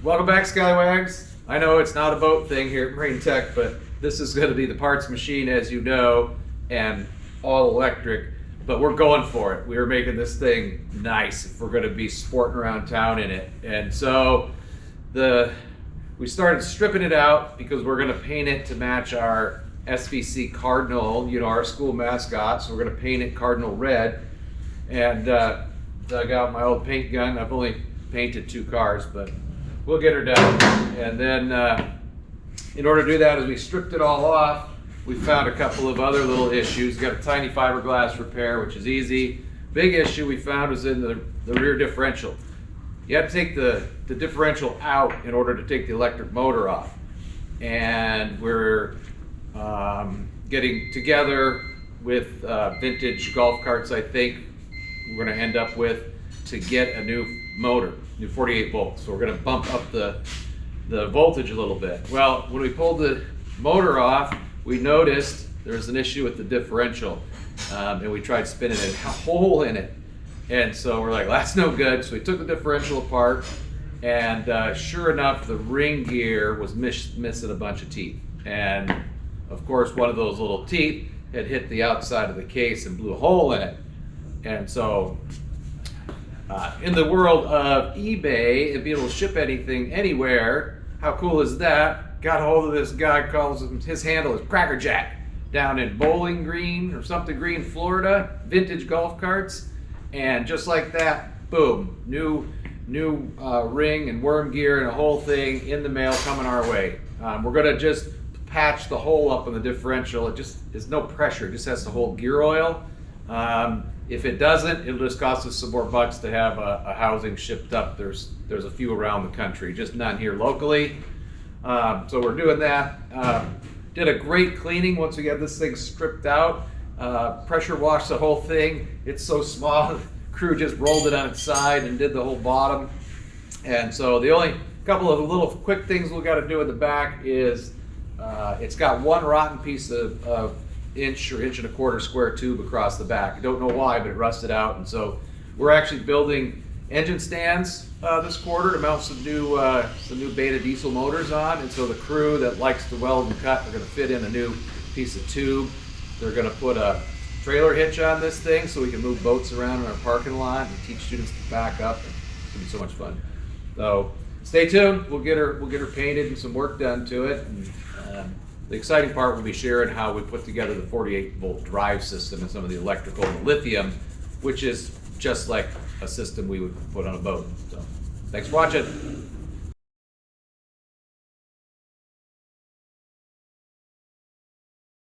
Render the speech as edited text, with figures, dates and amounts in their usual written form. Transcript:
Welcome back, Skallywags. I know it's not a boat thing here at Marine Tech, but this is going to be the parts machine, as you know, and all electric. But we're going for it. We are making this thing nice if we're going to be sporting around town in it. And so we started stripping it out because we're going to paint it to match our SVC Cardinal, you know, our school mascot. So we're going to paint it Cardinal Red. And dug out my old paint gun. I've only painted 2 cars, but we'll get her done. And then in order to do that, as we stripped it all off, we found a couple of other little issues. Got a tiny fiberglass repair, which is easy. Big issue we found was in the rear differential. You have to take the differential out in order to take the electric motor off. And we're getting together with vintage golf carts, I think, we're going to end up with to get a new motor, new 48 volts. So we're going to bump up the voltage a little bit. Well, when we pulled the motor off, we noticed there was an issue with the differential, and we tried spinning a hole in it. And so we're like, that's no good. So we took the differential apart, and sure enough, the ring gear was missing a bunch of teeth. And of course, one of those little teeth had hit the outside of the case and blew a hole in it. And so, in the world of eBay and being able to ship anything anywhere, how cool is that? Got a hold of this guy, calls his handle is Cracker Jack, down in Bowling Green or something Green, Florida, vintage golf carts, and just like that, boom, new ring and worm gear and a whole thing in the mail coming our way. We're gonna just patch the hole up in the differential. It just is no pressure, it just has to hold gear oil. If it doesn't, it'll just cost us some more bucks to have a housing shipped up. There's a few around the country, just none here locally. So we're doing that. Did a great cleaning once we got this thing stripped out. Pressure washed the whole thing. It's so small, the crew just rolled it on its side and did the whole bottom. And so the only couple of little quick things we got to do in the back is it's got one rotten piece of inch or inch and a quarter square tube across the back. I don't know why, but it rusted out. And so we're actually building engine stands this quarter to mount some new Beta diesel motors on. And so the crew that likes to weld and cut are going to fit in a new piece of tube. They're going to put a trailer hitch on this thing so we can move boats around in our parking lot and teach students to back up. It's going to be so much fun. So stay tuned. We'll get her painted and some work done to it. And, the exciting part will be sharing how we put together the 48-volt drive system and some of the electrical and lithium, which is just like a system we would put on a boat. So, thanks for watching.